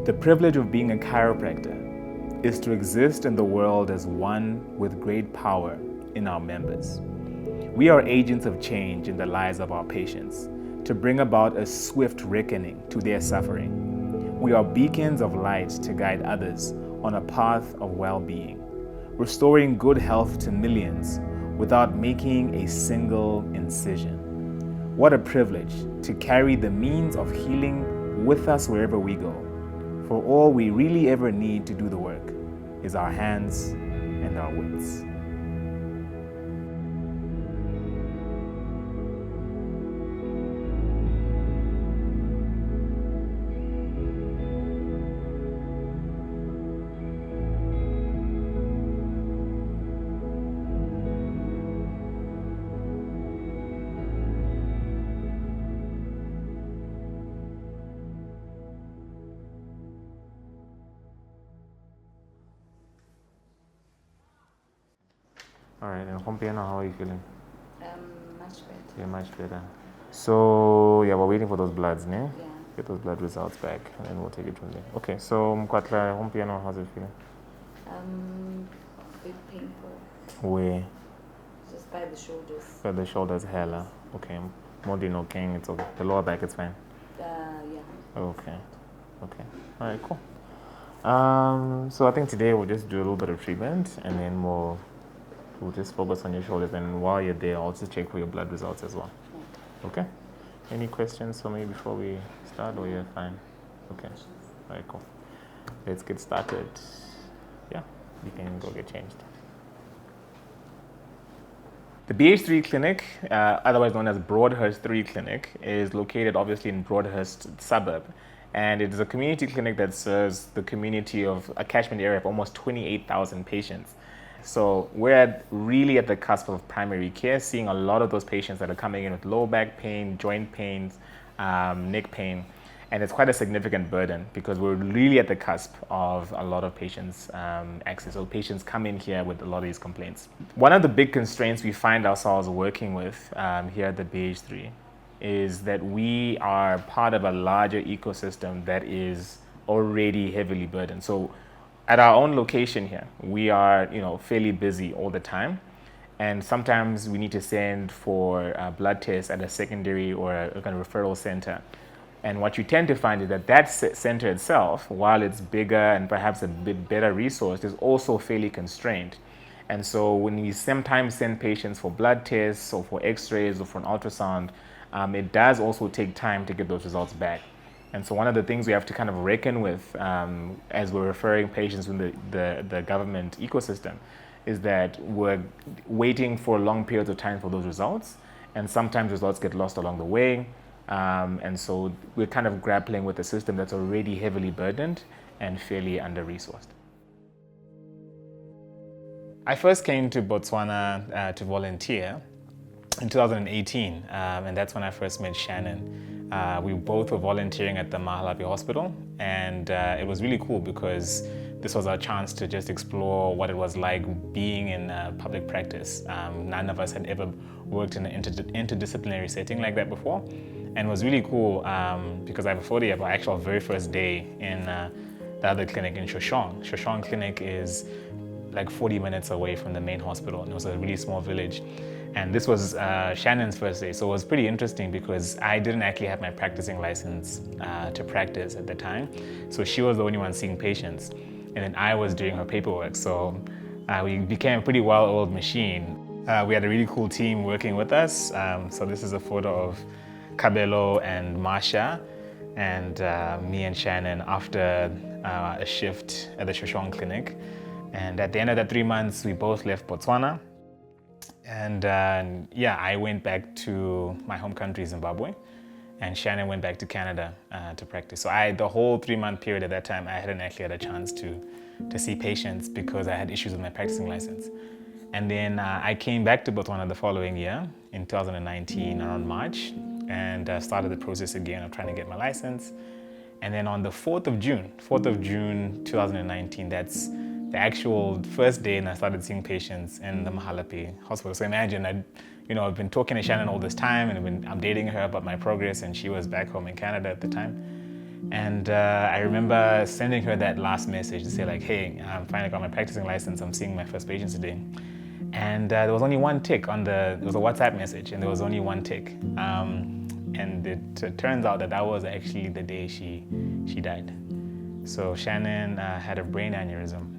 The privilege of being a chiropractor is to exist in the world as one with great power in our members. We are agents of change in the lives of our patients to bring about a swift reckoning to their suffering. We are beacons of light to guide others on a path of well-being, restoring good health to millions without making a single incision. What a privilege to carry the means of healing with us wherever we go. For all we really ever need to do the work is our hands and our wits. All right, and Hompiana, how are you feeling? Much better. Yeah, much better. So, yeah, we're waiting for those bloods, ne? Yeah. Get those blood results back, and then we'll take it from there. Okay, so Mkwatla, Hompiana, how's it feeling? A bit painful. Where? Just by the shoulders. By the shoulders, hella. Okay, more than okay, it's okay. The lower back, it's fine. Yeah. Okay. All right, cool. So I think today we'll just do a little bit of treatment, and then we'll just focus on your shoulders, and while you're there, I'll also check for your blood results as well. Okay? Any questions for me before we start, or you're fine? Okay. All right, cool. Let's get started. Yeah, you can go get changed. The BH3 Clinic, otherwise known as Broadhurst 3 Clinic, is located obviously in Broadhurst suburb. And it is a community clinic that serves the community of a catchment area of almost 28,000 patients. So we're really at the cusp of primary care, seeing a lot of those patients that are coming in with low back pain, joint pains, neck pain. And it's quite a significant burden because we're really at the cusp of a lot of patients' access. So patients come in here with a lot of these complaints. One of the big constraints we find ourselves working with here at the BH3 is that we are part of a larger ecosystem that is already heavily burdened. So at our own location here, we are, fairly busy all the time, and sometimes we need to send for blood tests at a secondary or a kind of referral center. And what you tend to find is that center itself, while it's bigger and perhaps a bit better resourced, is also fairly constrained. And so when we sometimes send patients for blood tests or for x-rays or for an ultrasound, it does also take time to get those results back. And so one of the things we have to kind of reckon with as we're referring patients in the government ecosystem is that we're waiting for long periods of time for those results, and sometimes results get lost along the way. And so we're kind of grappling with a system that's already heavily burdened and fairly under-resourced. I first came to Botswana to volunteer in 2018, and that's when I first met Shannon. We both were volunteering at the Mahalapi Hospital, and it was really cool because this was our chance to just explore what it was like being in public practice. None of us had ever worked in an interdisciplinary setting like that before, and it was really cool because I have a photo of our actual very first day in the other clinic in Shoshong. Shoshong Clinic is like 40 minutes away from the main hospital, and it was a really small village. And this was Shannon's first day, so it was pretty interesting because I didn't actually have my practicing license to practice at the time. So she was the only one seeing patients, and then I was doing her paperwork. So we became a pretty well-oiled machine. We had a really cool team working with us. So this is a photo of Kabelo and Marsha, and me and Shannon after a shift at the Shoshong Clinic. And at the end of the 3 months, we both left Botswana. And I went back to my home country, Zimbabwe. and Shannon went back to Canada to practice. So the whole 3-month period at that time, I hadn't actually had a chance to see patients because I had issues with my practicing license. And then I came back to Botswana the following year in 2019 around March, and started the process again of trying to get my license. And then on the 4th of June 2019, that's the actual first day, and I started seeing patients in the Mahalape hospital. So imagine, I've been talking to Shannon all this time, and I've been updating her about my progress, and she was back home in Canada at the time. And I remember sending her that last message to say like, hey, I finally got my practicing license, I'm seeing my first patients today. And there was only one tick there was a WhatsApp message, and there was only one tick. And it turns out that was actually the day she died. So Shannon had a brain aneurysm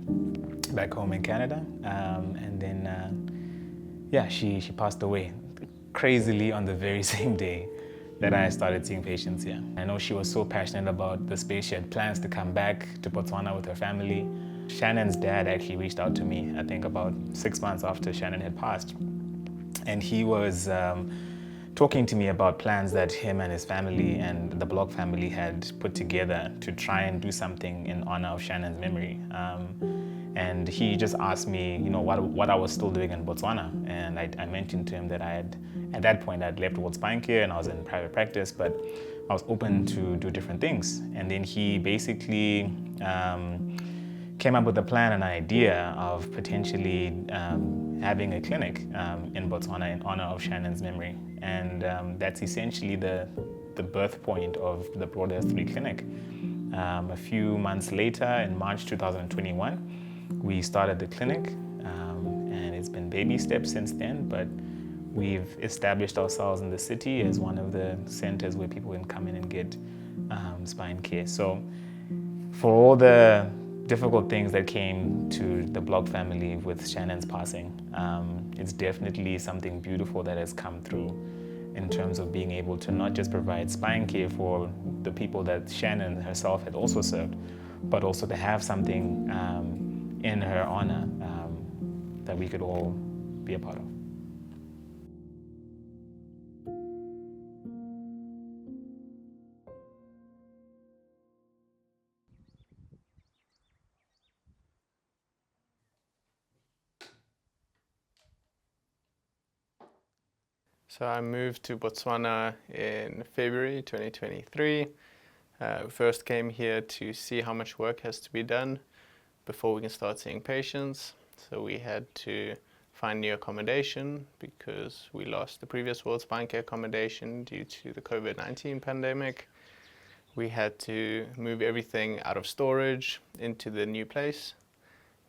back home in Canada, and then she passed away crazily on the very same day that I started seeing patients here. I know she was so passionate about the space. She had plans to come back to Botswana with her family. Shannon's dad actually reached out to me, I think about 6 months after Shannon had passed, and he was talking to me about plans that him and his family and the Block family had put together to try and do something in honor of Shannon's memory. And he just asked me, what I was still doing in Botswana. And I mentioned to him that at that point, I'd left World Spine Care and I was in private practice, but I was open to do different things. And then he basically came up with a plan and idea of potentially having a clinic in Botswana in honor of Shannon's memory. And that's essentially the birth point of the Broadhurst 3 Clinic. A few months later, in March 2021, we started the clinic, and it's been baby steps since then, but we've established ourselves in the city as one of the centers where people can come in and get spine care. So for all the difficult things that came to the Block family with Shannon's passing, it's definitely something beautiful that has come through in terms of being able to not just provide spine care for the people that Shannon herself had also served, but also to have something in her honor that we could all be a part of. So I moved to Botswana in February 2023. We first came here to see how much work has to be done before we can start seeing patients. So we had to find new accommodation because we lost the previous World Spine Care accommodation due to the COVID-19 pandemic. We had to move everything out of storage into the new place.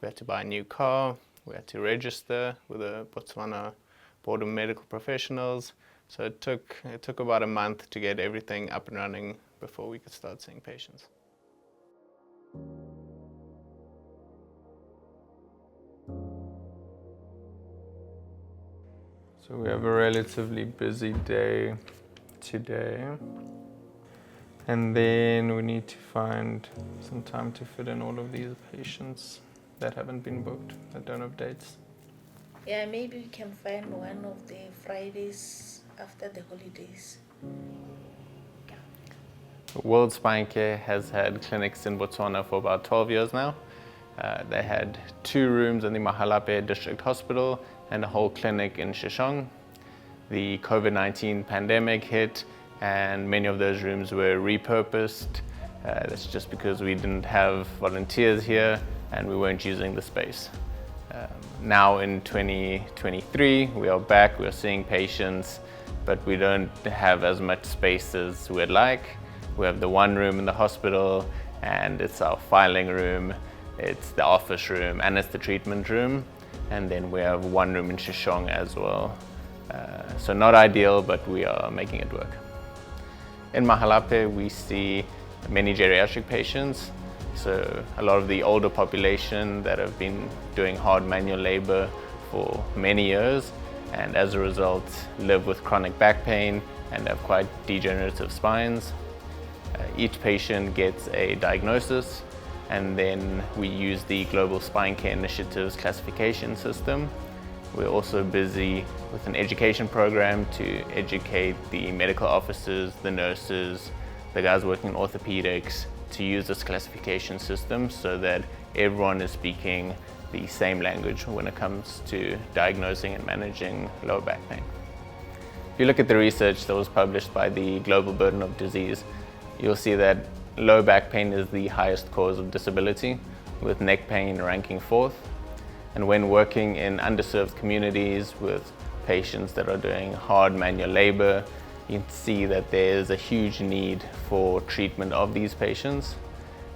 We had to buy a new car. We had to register with the Botswana Board of Medical Professionals. So it took about a month to get everything up and running before we could start seeing patients. So we have a relatively busy day today. And then we need to find some time to fit in all of these patients that haven't been booked, that don't have dates. Yeah, maybe we can find one of the Fridays after the holidays. World Spine Care has had clinics in Botswana for about 12 years now. They had 2 rooms in the Mahalape District Hospital and a whole clinic in Shoshong. The COVID-19 pandemic hit and many of those rooms were repurposed. That's just because we didn't have volunteers here and we weren't using the space. Now in 2023, we are back, we are seeing patients, but we don't have as much space as we'd like. We have the 1 room in the hospital, and it's our filing room, it's the office room, and it's the treatment room. And then we have 1 room in Shoshong as well. So not ideal, but we are making it work. In Mahalape, we see many geriatric patients. So a lot of the older population that have been doing hard manual labor for many years, and as a result live with chronic back pain and have quite degenerative spines. Each patient gets a diagnosis, and then we use the Global Spine Care Initiative's classification system We're also busy with an education program to educate the medical officers, the nurses, the guys working in orthopedics to use this classification system so that everyone is speaking the same language when it comes to diagnosing and managing lower back pain. If you look at the research that was published by the Global Burden of Disease, you'll see that low back pain is the highest cause of disability, with neck pain ranking fourth. And when working in underserved communities with patients that are doing hard manual labor, you can see that there is a huge need for treatment of these patients.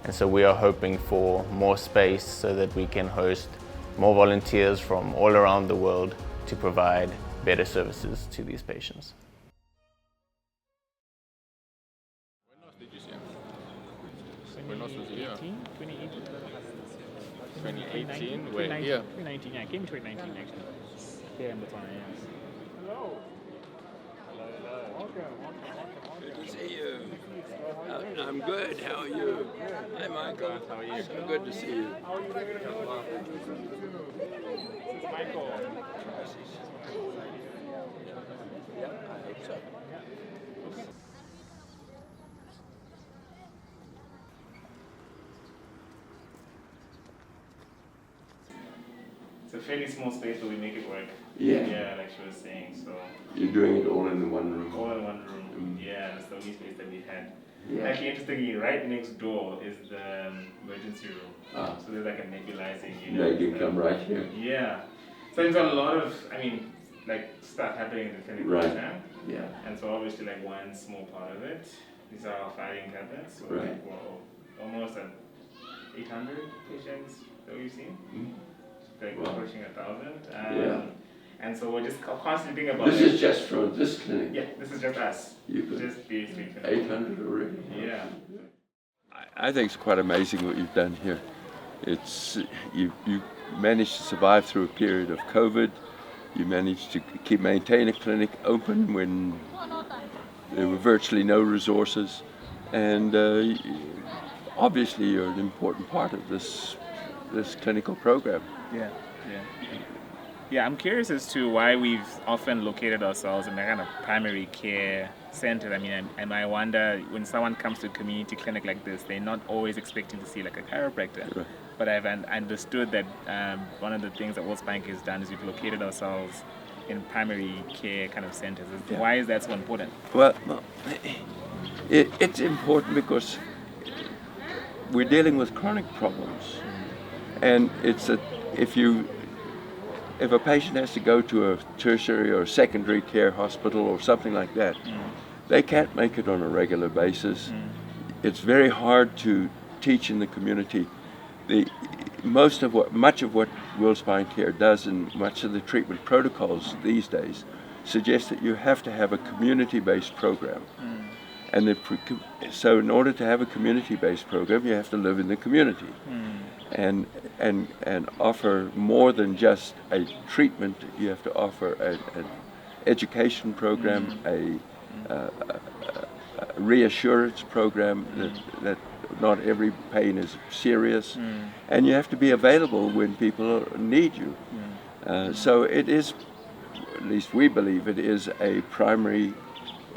And so we are hoping for more space so that we can host more volunteers from all around the world to provide better services to these patients. When else did you see him? When else was he here? 2018? Wait, here? 2019, yeah, I came in 2019 actually. Here in Botswana, yes. Hello. Good to see you. I'm good. How are you? Hi, Michael. How are you? Good to see you. How are you doing? This is Michael. Yeah, I hope so. It's a fairly small space, but we make it work. Yeah. Yeah, like she was saying. So You're doing it all in one room. all in one room. Yeah, that's the only space that we had. Yeah. Actually, interestingly, right next door is the emergency room. Ah. So there's like a nebulizing Now you can come right here. Yeah. So there's a lot of, like stuff happening in the clinic Right. now. Yeah. And so obviously like one small part of it, these are our filing cabinets. So Right. like we're almost at 800 patients that we've seen. Mm. Like Wow. approaching 1,000. Yeah. And so we're just constantly thinking about This is just from this clinic. yeah, this is just us. You could Just these three clinics. 800 already. Yeah. I think it's quite amazing what you've done here. It's you managed to survive through a period of COVID. You managed to maintain a clinic open when there were virtually no resources, and obviously you're an important part of this clinical program. Yeah, yeah. Yeah, I'm curious as to why we've often located ourselves in a kind of primary care center. And I wonder, when someone comes to a community clinic like this, they're not always expecting to see like a chiropractor. Right. But I've understood that one of the things that Worldspank has done is we've located ourselves in primary care kind of centers. Yeah. Why is that so important? Well, it's important because we're dealing with chronic problems, and if a patient has to go to a tertiary or secondary care hospital or something like that, they can't make it on a regular basis. It's very hard to teach in the community. Much of what Worldspank here does, and much of the treatment protocols these days, suggest that you have to have a community-based program. And so in order to have a community-based program, you have to live in the community. And offer more than just a treatment. You have to offer an education program, a reassurance program that not every pain is serious, and you have to be available when people need you. So it is, at least we believe, it is a primary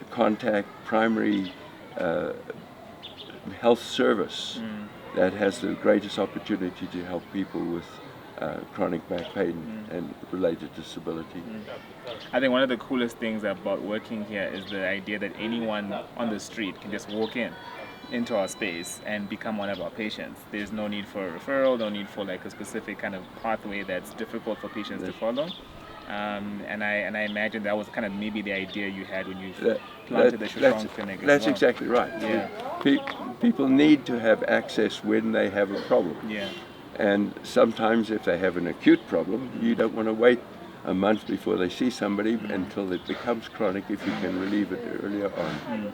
contact, primary health service that has the greatest opportunity to help people with chronic back pain and related disability. I think one of the coolest things about working here is the idea that anyone on the street can just walk into our space and become one of our patients. There's no need for a referral, no need for like a specific kind of pathway that's difficult for patients to follow. And I imagine that was kind of maybe the idea you had when you planted the Shoshong clinic as That's well. exactly right. Yeah. People need to have access when they have a problem. Yeah. And sometimes if they have an acute problem, you don't want to wait a month before they see somebody until it becomes chronic if you can relieve it earlier on.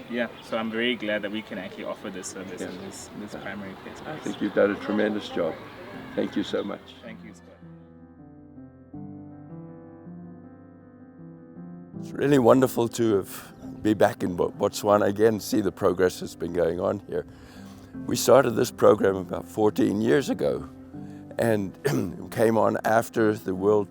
Yeah, so I'm very glad that we can actually offer this service in this primary care space. I think you've done a tremendous job. Thank you so much. Thank you, Scott. It's really wonderful to be back in Botswana again, see the progress that's been going on here. We started this program about 14 years ago and came on after the World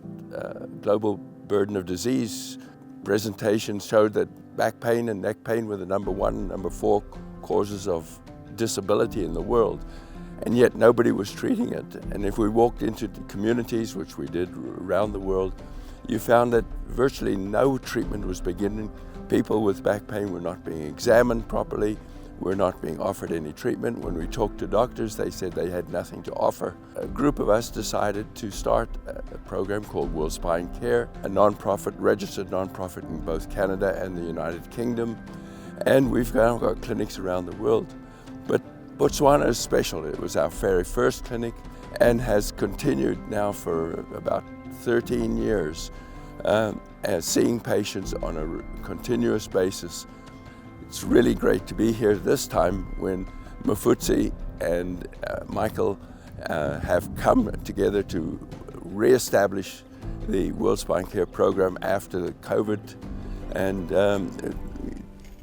global burden of disease presentation showed that back pain and neck pain were the number 1, number 4 causes of disability in the world, and yet nobody was treating it. And if we walked into the communities, which we did around the world, you found that virtually no treatment was beginning. People with back pain were not being examined properly, were not being offered any treatment. When we talked to doctors, they said they had nothing to offer. A group of us decided to start a program called World Spine Care, a non-profit, registered non-profit in both Canada and the United Kingdom. And we've now got clinics around the world. But Botswana is special. It was our very first clinic and has continued now for about 13 years, seeing patients on a continuous basis. It's really great to be here this time when Mafutsi and Michael have come together to re-establish the World Spine Care program after the COVID. And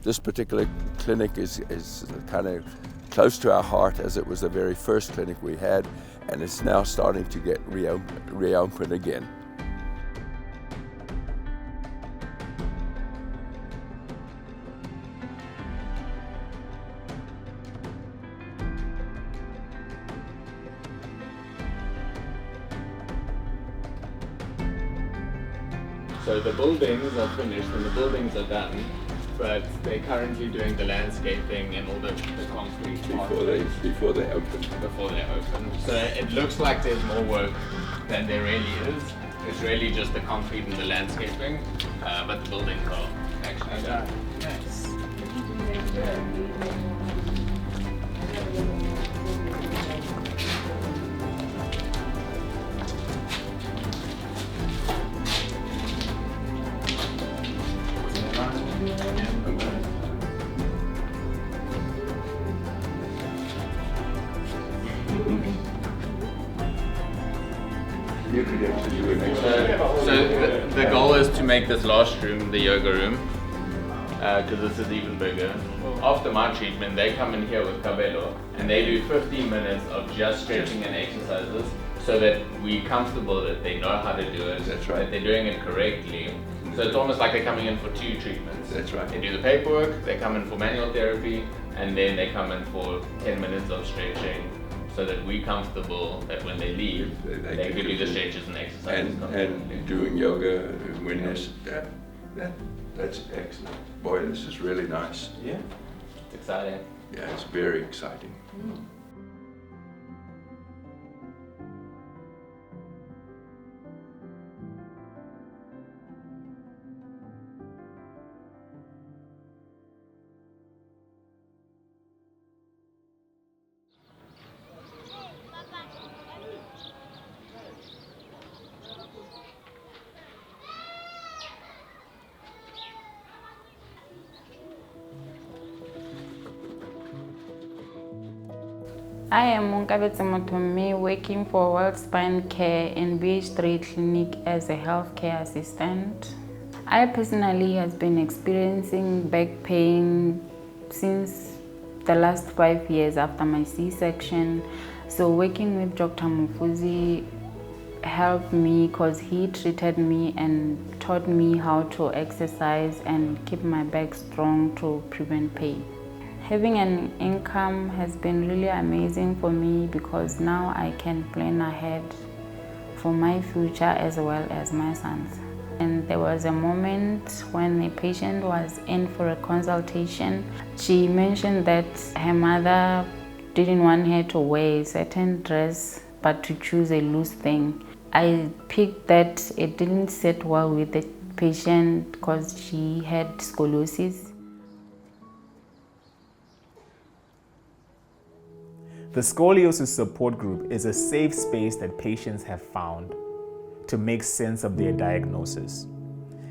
this particular clinic is kind of close to our heart, as it was the very first clinic we had, and it's now starting to get reopened again. So the buildings are finished and the buildings are done, but they're currently doing the landscaping and all the concrete Before they open. before they open. So it looks like there's more work than there really is. It's really just the concrete and the landscaping, but the buildings are actually done. Nice. You could actually do an exercise. So the goal is to make this last room the yoga room, because this is even bigger. After my treatment, they come in here with Kabelo and they do 15 minutes of just stretching and exercises so that we're comfortable that they know how to do it, That's right. that they're doing it correctly. So it's almost like they're coming in for 2 treatments. That's right. They do the paperwork, they come in for manual therapy, and then they come in for 10 minutes of stretching so that we're comfortable that when they leave, they can do the stretches and exercises. And doing yoga when that's excellent. Boy, this is really nice. Yeah, it's exciting. Yeah, it's very exciting. I am Onkabetse working for World Spine Care in BH3 Clinic as a healthcare assistant. I personally have been experiencing back pain since the last 5 years after my C-section. So working with Dr. Mufuzi helped me because he treated me and taught me how to exercise and keep my back strong to prevent pain. Having an income has been really amazing for me because now I can plan ahead for my future as well as my son's. And there was a moment when a patient was in for a consultation. She mentioned that her mother didn't want her to wear a certain dress but to choose a loose thing. I picked that it didn't sit well with the patient because she had scoliosis. The Scoliosis Support Group is a safe space that patients have found to make sense of their diagnosis.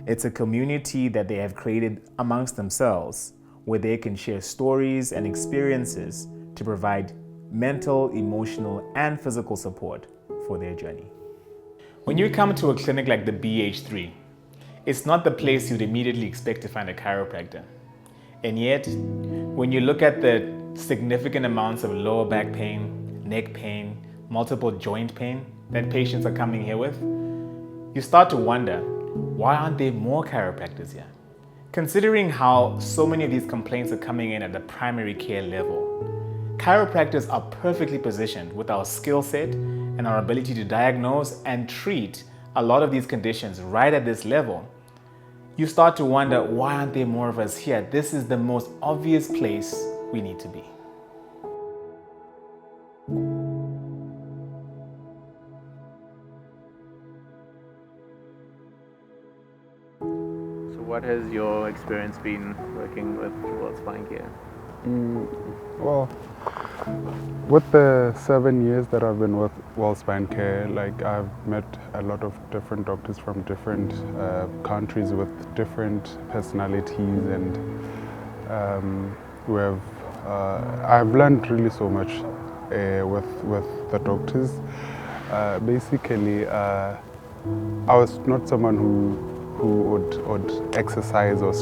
It's a community that they have created amongst themselves where they can share stories and experiences to provide mental, emotional, and physical support for their journey. When you come to a clinic like the BH3, it's not the place you'd immediately expect to find a chiropractor. And yet, when you look at the significant amounts of lower back pain, neck pain, multiple joint pain that patients are coming here with, You start to wonder, why aren't there more chiropractors here? Considering how so many of these complaints are coming in at the primary care level, chiropractors are perfectly positioned with our skill set and our ability to diagnose and treat a lot of these conditions right at this level. You start to wonder, why aren't there more of us here? This is the most obvious place we need to be. So what has your experience been working with World Spine Care? Well, with the 7 years that I've been with World Spine Care, like I've met a lot of different doctors from different countries with different personalities, and I've learned really so much with the doctors. Basically, I was not someone who would exercise or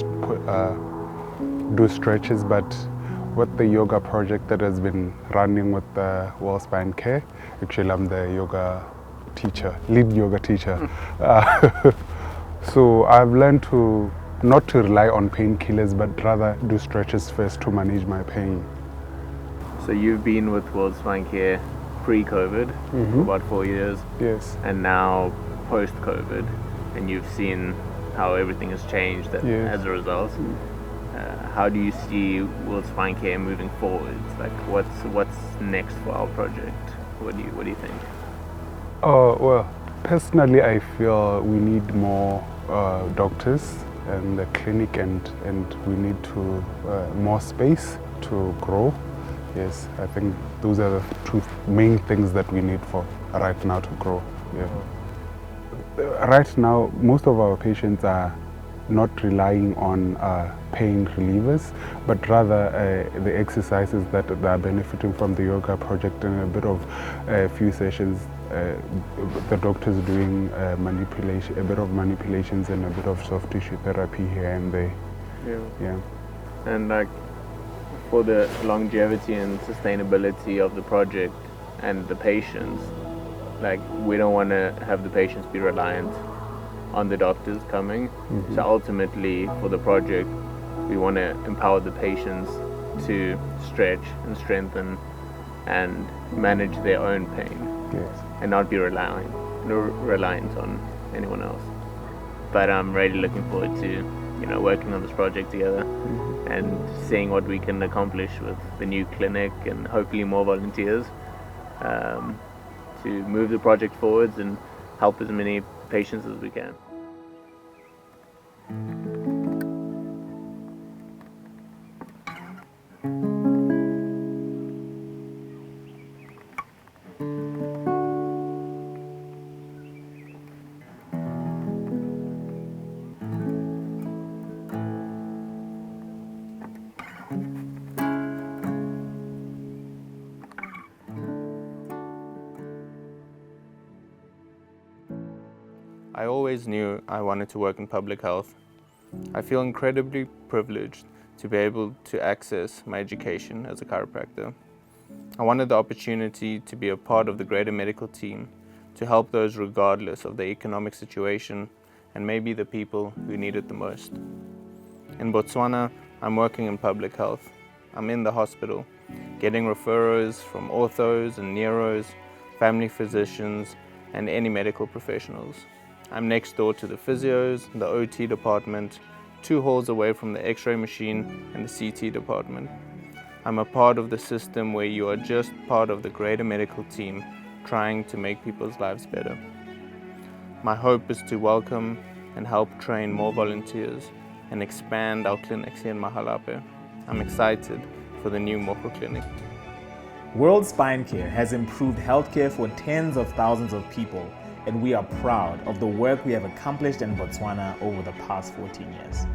do stretches, but with the yoga project that has been running with the World Spine Care, actually I'm the yoga teacher, lead yoga teacher. So I've learned to not to rely on painkillers, but rather do stretches first to manage my pain. So you've been with World Spine Care pre-COVID for about 4 years. Yes. And now post-COVID, and you've seen how everything has changed as a result. How do you see World Spine Care moving forward? Like, what's next for our project? What do you think? Oh well, personally, I feel we need more doctors in the clinic, and we need more space to grow. Yes, I think those are the two main things that we need for right now to grow. Yeah. Right now, most of our patients are not relying on pain relievers, but rather the exercises that are benefiting from the yoga project, and a bit of a few sessions, the doctors doing manipulation, a bit of manipulations and a bit of soft tissue therapy here and there. Yeah. And like, for the longevity and sustainability of the project and the patients, like, we don't want to have the patients be reliant on the doctors coming. So ultimately, for the project, we want to empower the patients to stretch and strengthen and manage their own pain. Yes. And not be reliant on anyone else. But I'm really looking forward to working on this project together and seeing what we can accomplish with the new clinic, and hopefully more volunteers to move the project forwards and help as many patients as we can. I always knew I wanted to work in public health. I feel incredibly privileged to be able to access my education as a chiropractor. I wanted the opportunity to be a part of the greater medical team, to help those regardless of their economic situation and maybe the people who need it the most. In Botswana, I'm working in public health. I'm in the hospital, getting referrals from orthos and neuros, family physicians, and any medical professionals. I'm next door to the physios, the OT department, 2 halls away from the X-ray machine and the CT department. I'm a part of the system where you are just part of the greater medical team trying to make people's lives better. My hope is to welcome and help train more volunteers and expand our clinics here in Mahalape. I'm excited for the new Moko Clinic. World Spine Care has improved healthcare for tens of thousands of people, and we are proud of the work we have accomplished in Botswana over the past 14 years.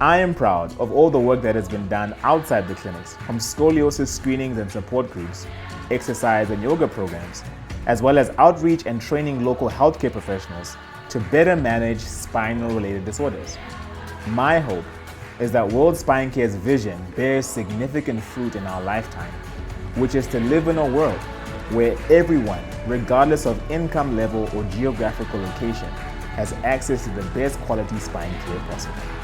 I am proud of all the work that has been done outside the clinics, from scoliosis screenings and support groups, exercise and yoga programs, as well as outreach and training local healthcare professionals to better manage spinal-related disorders. My hope is that World Spine Care's vision bears significant fruit in our lifetime, which is to live in a world where everyone, regardless of income level or geographical location, has access to the best quality spine care possible.